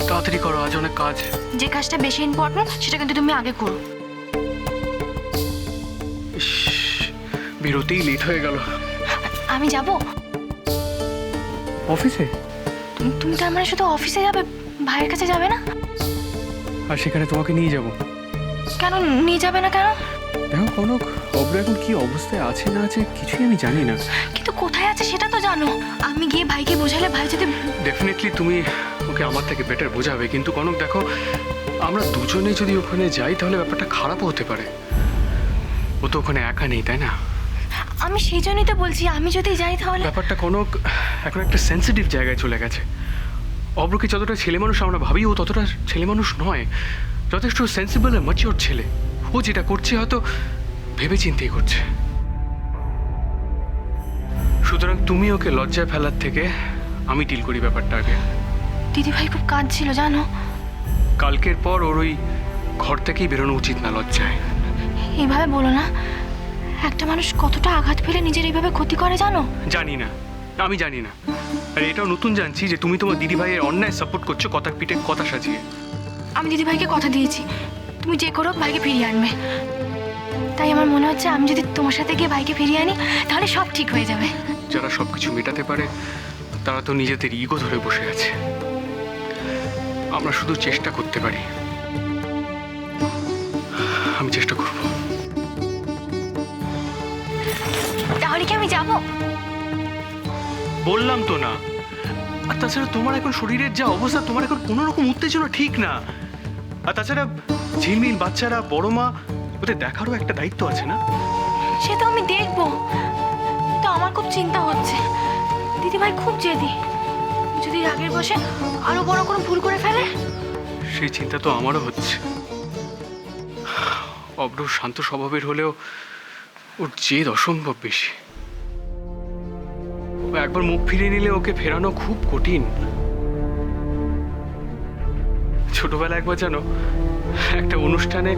তাড়াতাড়ি করো, আজ অনেক কাজ। যে কাজটা বেশি ইম্পর্টেন্ট সেটা কিন্তু তুমি আগে করো। ইস, বেরোতেই লেট হয়ে গেল। আমি যাব অফিসে? তুমি তার মানে শুধু অফিসে যাবে, ভাইয়ের কাছে যাবে না? আর সেখানে তোমাকে নিয়ে যাব। কেন নিয়ে যাবে না? কেন? দেখো কনক, অব্র এখন কি অবস্থায় আছে না আছে কিছুই আমি জানি না। কিন্তু কোথায় আছে সেটা তো জানো। আমি গিয়ে ভাইকে বোঝালে ভাই যদি... ডেফিনেটলি তুমি ওকে আমার থেকে বেটার বোঝাবে, কিন্তু কনক দেখো, আমরা দুজনে যদি ওখানে যাই তাহলে ব্যাপারটা খারাপও হতে পারে। ও তো ওখানে একা নেই, তাই না? আমি সেই জন্যই তো বলছি, আমি যদি যাই তাহলে... ব্যাপারটা কনক এখন একটা সেন্সিটিভ জায়গায় চলে গেছে। অব্রকে যতটা ছেলে মানুষ আমরা ভাবি, ও ততটা ছেলে মানুষ নয়। যথেষ্ট সেন্সিবল আর ম্যাচিওর ছেলে। ও যেটা করছে হয়তো ভেবে চিন্তেই করছে। সুতরাং তুমি ওকে লজ্জায় ফেলার থেকে আমি ডিল করি ব্যাপারটা আগে। দিদি ভাই খুব কাঁদছিল জানো। কালকের পর ওর ওই ঘর থেকেই বেরোনো উচিত না লজ্জায়। এইভাবে বলো না। একটা মানুষ কতটা আঘাত পেলে নিজের এইভাবে ক্ষতি করে জানো? জানি না, আমি জানি না। আর এটাও নতুন জানছি যে তুমি তোমার দিদি ভাইয়ের অন্যায় সাপোর্ট করছো কথার পিঠে কথা সাজিয়ে। আমি দিদি ভাইকে কথা দিয়েছি, তুমি যে করো ভাইকে ফিরিয়ে আনবে। তাই আমার মনে হচ্ছে আমি যদি তোমার সাথে গিয়ে ভাইকে ফিরিয়ে আনি তাহলে সব ঠিক হয়ে যাবে। যারা সবকিছু মেটাতে পারে তারা তো নিজেদের ইগো ধরে বসে আছে। আমরা শুধু চেষ্টা করতে পারি। আমি চেষ্টা করব। তাহলে কি আমি যাব? বললাম তো না। আর তাছাড়া তোমার এখন শরীরের যা অবস্থা, তোমার এখন কোনো রকম উত্তেজনা ঠিক না। আর তাছাড়া ঝিলমিল বাচ্চারা, বড় মা, ওদের দেখারও একটা দায়িত্ব আছে না? সে তো আমি দেখবো, তো আমার খুব চিন্তা হচ্ছে। দিদি ভাই খুব জেদি, যদি রাগের বসে আরো বড় কোনো ভুল করে ফেলে। সেই চিন্তা তো আমারও হচ্ছে। অব্র শান্ত স্বভাবের হলেও ওর জেদ অসম্ভব বেশি। ও একবার মুখ ফিরিয়ে নিলে ওকে ফেরানো খুব কঠিন। ছোটবেলা একবার জানো, একটা অনুষ্ঠানে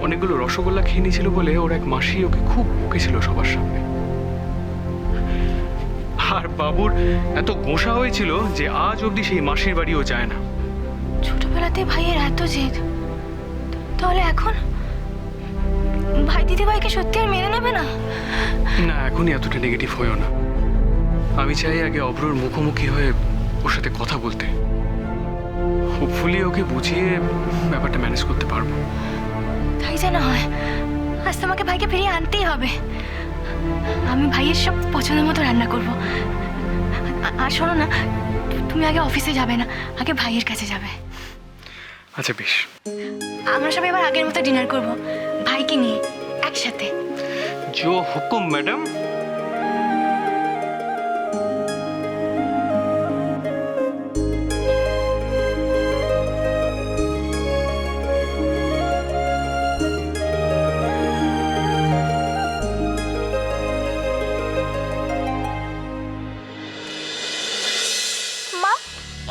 অনেকগুলো রসগোল্লা খেয়ে নিয়েছিল বলে ওর এক মাসি ওকে খুব বকেছিল সবার সামনে। আর বাবুর এত গোঁসা হয়েছিল যে আজ অবধি সেই মাসির বাড়িও যায় না। ছোটবেলাতে ভাইয়ের এত জেদ, তাহলে এখন ভাই দিদি ভাইকে সত্যি আর মেনে নেবে না? না, এখনই এতটা নেগেটিভ হয়েও না। আমি চাই আগে অব্রর মুখোমুখি হয়ে ওর সাথে কথা বলতে। হোপফুলি ওকে বুঝিয়ে ব্যাপারটা ম্যানেজ করতে পারবো। তাই যেন হয়। আজ তোমাকে ভাইকে ফিরিয়ে আনতেই হবে। আমি ভাইয়ের সব পছন্দের মতো রান্না করব। আর শোনো না, তুমি আগে অফিসে যাবে না, আগে ভাইয়ের কাছে যাবে। আচ্ছা বেশ। আমরা সবাই এবার আগের মতো ডিনার করব, ভাইকে নিয়ে একসাথে। জো হুকুম ম্যাডাম। মা,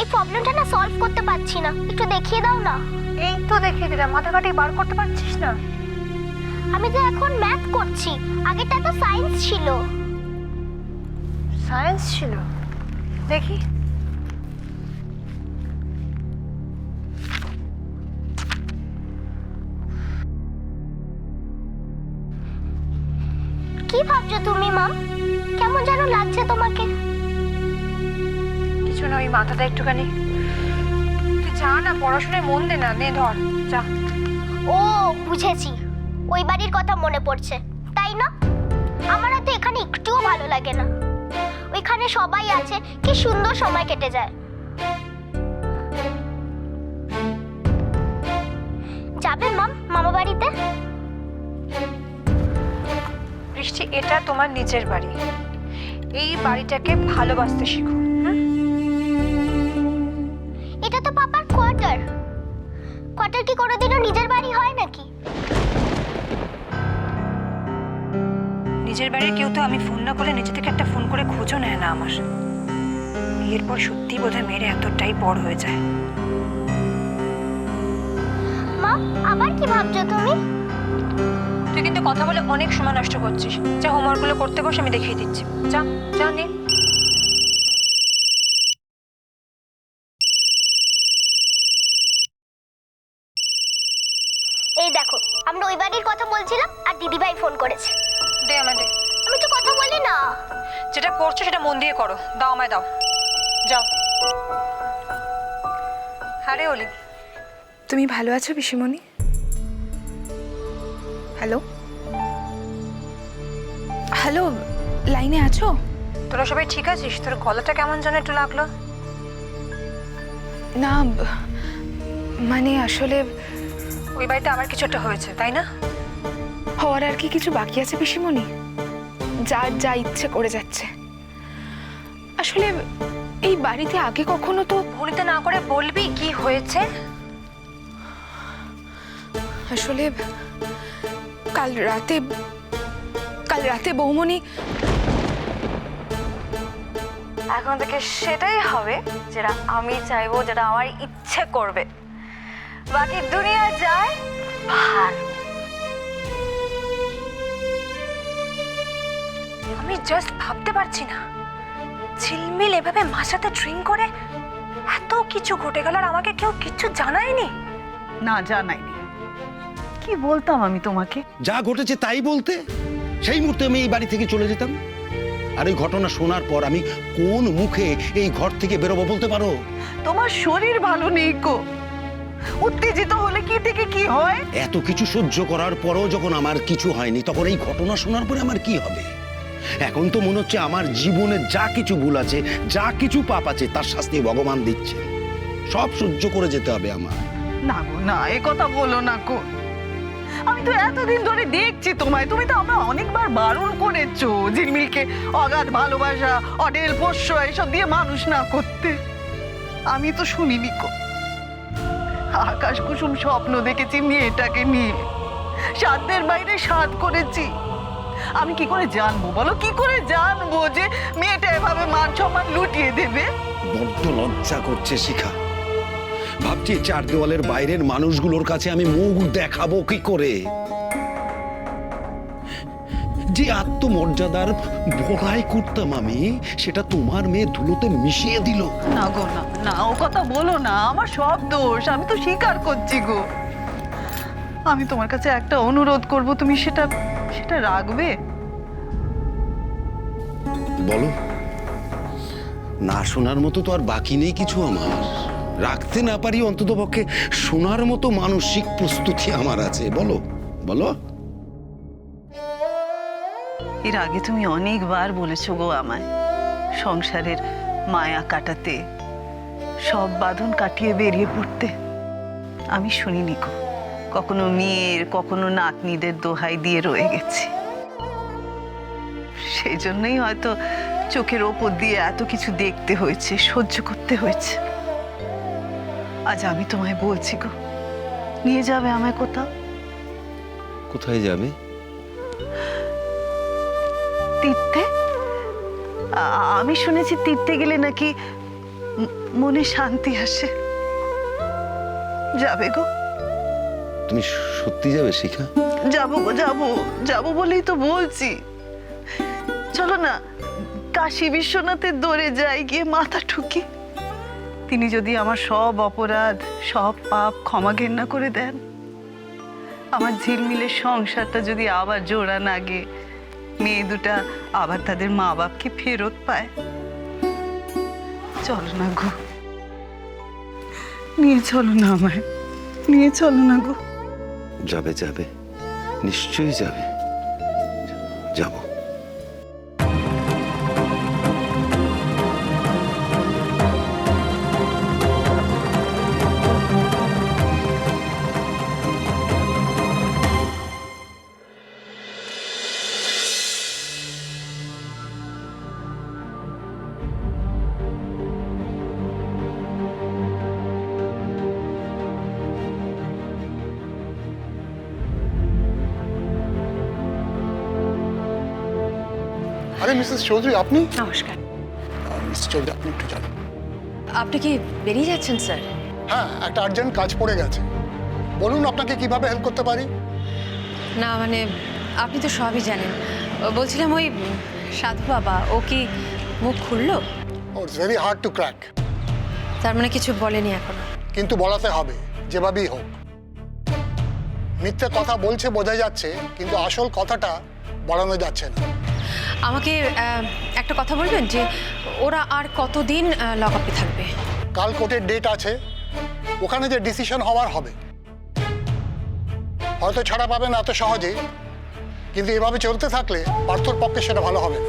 এই প্রবলেমটা না সলভ করতে পারছি না, একটু দেখিয়ে দাও না। এই তো দেখিয়ে দিলাম, মাথা কাটি বার করতে পারছিস না? আমি তো এখন ম্যাথ করছি, আগেটা তো সায়েন্স ছিল। সায়েন্স ছিল? দেখি। কি ভাবছো তুমি মা? কেমন যেন লাগছে তোমাকে। কিছু না, ওই মাথাটা একটুখানি। তুই যা না, পড়াশোনায় মন দে না, নে ধর যা। ও বুঝেছি, ওই বাড়ির কথা মনে পড়ছে, তাই না? আমার তো এখানে একটুও ভালো লাগে না। ওইখানে সবাই আছে, কি সুন্দর সময় কেটে যায়। যাবে মা মামা বাড়িতে? বৃষ্টি, এটা তোমার নিজের বাড়ি। এই বাড়িটাকে ভালোবাসতে শিখো। এটা তো পাপার কোয়ার্টার। কোয়ার্টার কি কোনোদিনও নিজের বাড়ি হয় নাকি? নিজের বাড়ির কেউ তো আমি ফোন না করলে নিজে থেকে একটা ফোন করে খোঁজও নেয় না আমার। বিয়ের পর সত্যি বোধহয় মেয়েরা এতটাই বড় হয়ে যায়। মা, আবার কি ভাবছো তুমি? তুই কিন্তু কথা বলে অনেক সময় নষ্ট করছিস। যা, হোমওয়ার্কগুলো করতে বস, আমি দেখিয়ে দিচ্ছি। যা যা নে। আমরা ওই বাড়ির কথা বলছিলাম আর দিদিভাই ফোন করেছে। দে আমায় দে। আমি তো কথা বলি না। যেটা করছো সেটা মন দিয়ে করো। দাও আমায় দাও। যাও। হ্যাঁ রে অলি। তুমি ভালো আছো পিসিমণি? হ্যালো হ্যালো, লাইনে আছো? তোরা সবাই ঠিক আছিস? তোর গলাটা কেমন যেন একটু লাগলো। না মানে আসলে ওই বাড়িতে আবার কিছু একটা হয়েছে, তাই না? হওয়ার আর কি কিছু বাকি আছে পিসিমণি? যার যা ইচ্ছে করে যাচ্ছে। আসলে এই বাড়িতে আগে কখনো তো ভুলিতে না করে বলবি কি হয়েছে? আসলে কাল রাতে বৌমণি এখন থেকে সেটাই হবে যেটা আমি চাইবো, যেটা আমার ইচ্ছে করবে। বাকি দুনিয়া যায় ভার। আমি জাস্ট ভাবতে পারছি না, ঝিলমিল এভাবে মার সাথে ড্রিঙ্ক করে এত কিছু ঘটে গেল আর আমাকে কেউ কিছু জানায়নি। না জানাইনি, কি বলতাম আমি তোমাকে? যা ঘটেছে তাই বলতে। সেই মুহূর্তে আমি এই বাড়ি থেকে চলে যেতাম। আর এই ঘটনা শোনার পর আমি কোন মুখে এই ঘর থেকে বেরোবো বলতে পারো? তোমার শরীর ভালো নেই কো, উত্তেজিত হলে কি থেকে কি হয়। এত কিছু সহ্য করার পরও যখন আমার কিছু হয়নি, তখন এই ঘটনা শোনার পরে আমার কি হবে? এখন তো মনে হচ্ছে আমার জীবনে যা কিছু ভুল আছে, যা কিছু পাপ আছে, তার শাস্তি ভগবান দিচ্ছে। সব সহ্য করে যেতে হবে আমার। না গো না, এ কথা বলো না কো। আমি তো এতদিন ধরে দেখছি তোমায়, তুমি তো আমরা অনেকবার বারণ করেছো ঝিলমিলকে অগাধ ভালোবাসা, অডেল পোষ্য এসব দিয়ে মানুষ না করতে। আমি তো শুনিনি কো। আকাশ কুসুম স্বপ্ন দেখেছি মেয়েটাকে নিয়ে, সাধ্যের বাইরে সাধ করেছি। আমি কি করে জানবো বলো, কি করে জানবো যে মেয়েটা এভাবে মান সম্মান লুটিয়ে দেবে? বড্ড লজ্জা করছে শিখা। ভাবছি চার দেওয়ালের বাইরের মানুষগুলোর কাছে আমি মুখ দেখাবো কি করে? যে আত্মমর্যাদার বড়াই করতাম আমি, সেটা তোমার মেয়ে ধুলোতে মিশিয়ে দিল। না গো না না, ও কথা বলো না, আমার সব দোষ, আমি তো স্বীকার করছি গো। আমি তোমার কাছে একটা অনুরোধ করব, তুমি সেটা রাখবে? বলো। না শোনার মতো তো আর বাকি নেই কিছু আমার। রাখতে না পারি অন্তত পক্ষে শোনার মতো মানসিক প্রস্তুতি আমার আছে। বলো বলো। এর আগে তুমি অনেকবার বলেছো গো আমায় সংসারের মায়া কাটাতে, সব বাঁধন কাটিয়ে বেরিয়ে পড়তে। আমি শুনিনি গো, কখনো মেয়ের কখনো নাতনিদের দোহাই দিয়ে রয়ে গেছি। সেই জন্যই হয়তো চোখের ওপর দিয়ে এত কিছু দেখতে হয়েছে, সহ্য করতে হয়েছে। আজ আমি তোমায় বলছি গো, নিয়ে যাবে আমায় কোথাও? কোথায় যাবে? তীর্থে। আমি শুনেছি তীর্থে গেলে নাকি মনে শান্তি আসে। যাবে গো? তুমি সত্যি যাবে শিখা? যাবো গো, যাবো যাবো বলেই তো বলছি। চলো না কাশী বিশ্বনাথের দরে যাই, গিয়ে মাথা ঠুকি। তিনি যদি আমার সব অপরাধ, সব পাপ ক্ষমা ঘেন্না করে দেন, আমার ঝিলমিলের সংসারটা যদি আবার জোড়া নাগে, মেয়ে দুটা আবার তাদের মা বাপকে ফেরত পায়। চলো না গো, নিয়ে চলো না আমায়, নিয়ে চলো না গো। যাবে যাবে, নিশ্চয়ই যাবে। যাবো। আরে মিসেস চৌধুরী, আপনি? নমস্কার। মিসেস চৌধুরী, আপনি একটু জানেন? আপনি কি বেরিয়ে যাচ্ছেন স্যার? হ্যাঁ, একটা আর্জেন্ট কাজ পড়ে গেছে। বলুন আপনাকে কিভাবে হেল্প করতে পারি? না মানে আপনি তো সবই জানেন। বলছিলাম ওই সাধু বাবা, ও কি মুখ খুললো? ও it's very hard to crack. তার মানে কিছু বলেনি এখনো? কিন্তু বলাতে হবে, যেভাবেই হোক। মিথ্যে কথা বলছে বোঝা যাচ্ছে, কিন্তু আসল কথাটা বাড়ানো যাচ্ছে না। আমাকে একটা কথা বলবেন যে ওরা আর কতদিন লকআপে থাকবে? কাল কোর্টের ডেট আছে, ওখানে যে ডিসিশন হওয়ার হবে। হয়তো ছাড়া পাবে না এত সহজেই, কিন্তু এভাবে চলতে থাকলে পার্থর পক্ষে সেটা ভালো হবে না।